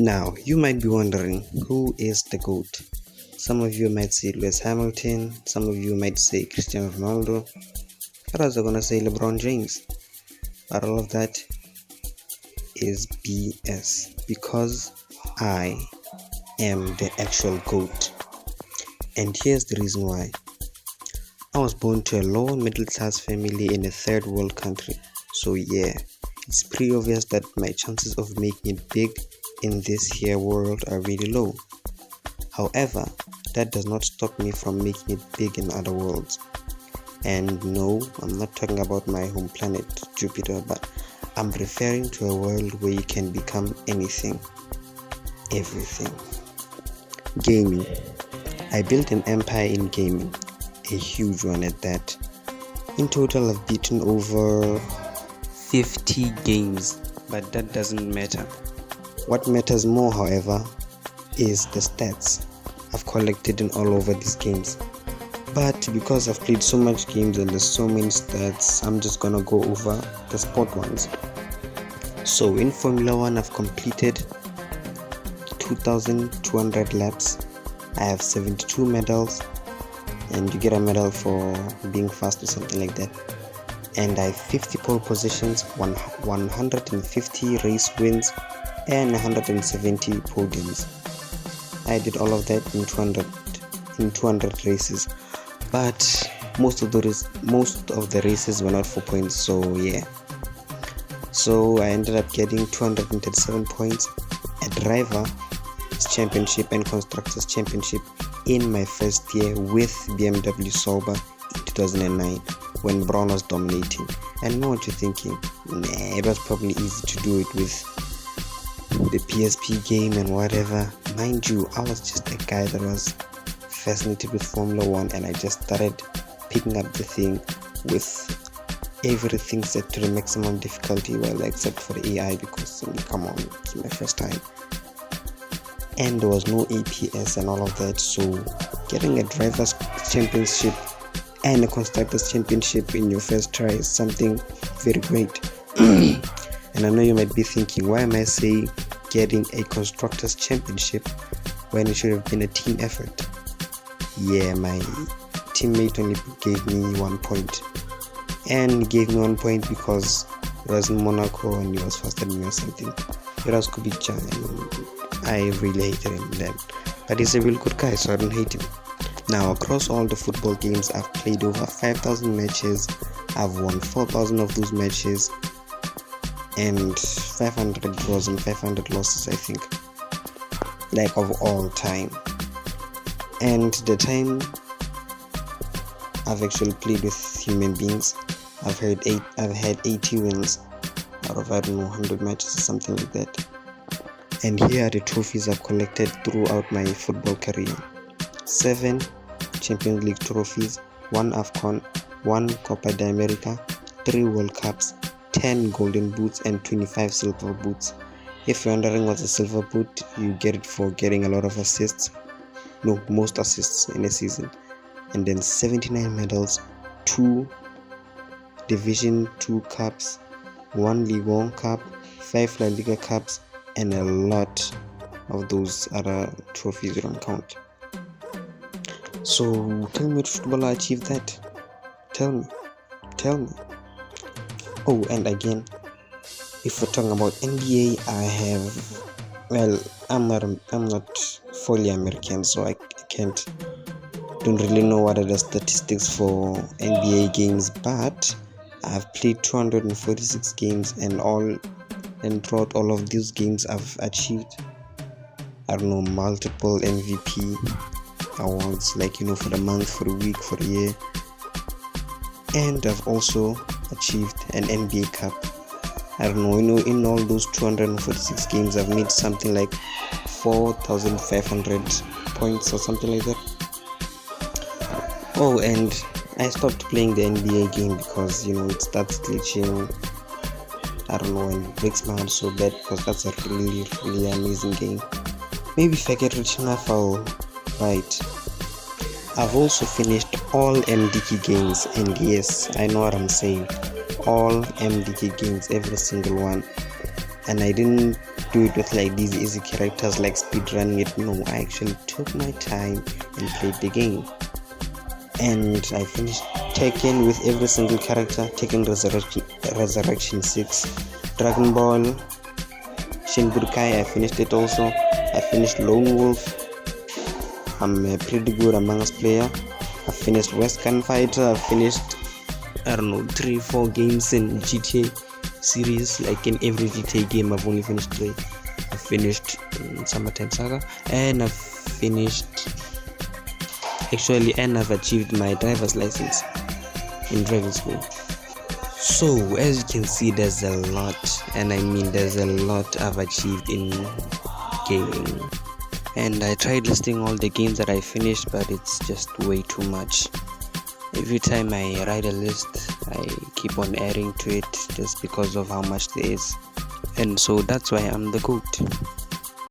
Now, you might be wondering, who is the GOAT? Some of you might say Lewis Hamilton, some of you might say Cristiano Ronaldo, others are gonna say LeBron James. But all of that is BS because I am the actual GOAT. And here's the reason why. I was born to a lower middle class family in a third world country. So yeah, it's pretty obvious that my chances of making it big in this here world are really low. However, that does not stop me from making it big in other worlds. And no, I'm not talking about my home planet, Jupiter, but I'm referring to a world where you can become anything, everything. Gaming. I built an empire in gaming, a huge one at that. In total, I've beaten over 50 games, but that doesn't matter. What matters more, however, is the stats I've collected in all over these games. But because I've played so much games and there's so many stats, I'm just gonna go over the sport ones. So in Formula 1, I've completed 2,200 laps. I have 72 medals, and you get a medal for being fast or something like that. And I have 50 pole positions, 150 race wins, and 170 podiums. I did all of that in 200 races, but most of the races were not for points. So yeah, so I ended up getting 237 points, a driver championship and constructors championship in my first year with BMW Sauber in 2009 when Brown was dominating. And you know what you're thinking? Nah, it was probably easy to do it with the PSP game and whatever. Mind you, I was just a guy that was fascinated with Formula 1, and I just started picking up the thing with everything set to the maximum difficulty, well, except for the AI, because come on, it's my first time. And there was no APS and all of that, so getting a driver's championship and a constructor's championship in your first try is something very great. And I know you might be thinking, why am I saying getting a constructor's championship when it should have been a team effort? Yeah, my teammate only gave me 1 point, and he gave me 1 point because it was in Monaco and he was faster than me or something. It was Kubica, and I really hated him then, but he's a real good guy, so I don't hate him. Now, across all the football games, I've played over 5,000 matches. I've won 4,000 of those matches, and 500 draws and 500 losses, I think, like of all time. And the time I've actually played with human beings, I've had 80 wins out of, I don't know, 100 matches or something like that. And here are the trophies I've collected throughout my football career: 7 Champions League trophies, 1 AFCON, 1 Copa de America, 3 World Cups, 10 Golden Boots, and 25 Silver Boots. If you're wondering what's a Silver Boot, you get it for getting a lot of assists. No, most assists in a season. And then 79 medals, 2 Division 2 Cups, 1 Ligue 1 Cup, 5 La Liga Cups, and a lot of those other trophies you don't count. So tell me, which footballer achieved that? Tell me. Oh, and again, if we're talking about NBA, I have, well, I'm not fully American, so I don't really know what are the statistics for NBA games, but I've played 246 games, and throughout all of these games I've achieved, I don't know, multiple MVP awards, like, for the month, for the week, for the year. And I've also achieved an NBA Cup. I don't know, in all those 246 games I've made something like 4,500 points or something like that. Oh, and I stopped playing the NBA game because it starts glitching, I don't know, and it breaks my heart so bad, because that's a really, really amazing game. Maybe if I get rich enough, I'll buy it. I've also finished all MDK games, and yes, I know what I'm saying, all MDK games, every single one. And I didn't do it with like these easy characters like speedrunning it. No, I actually took my time and played the game. And I finished Tekken with every single character. Tekken Resurrection 6, Dragon Ball, Shin Budokai, I finished it also. I finished Lone Wolf. I'm a pretty good Among Us player. I finished Western Fighter. I finished 3-4 games in GTA series. Like in every GTA game I've only finished 3. I finished Summertime Saga, and I've achieved my driver's license in driving school. So as you can see, there's a lot, and I mean there's a lot I've achieved in gaming. And I tried listing all the games that I finished, but it's just way too much. Every time I write a list, I keep on adding to it just because of how much there is. And so that's why I'm the GOAT.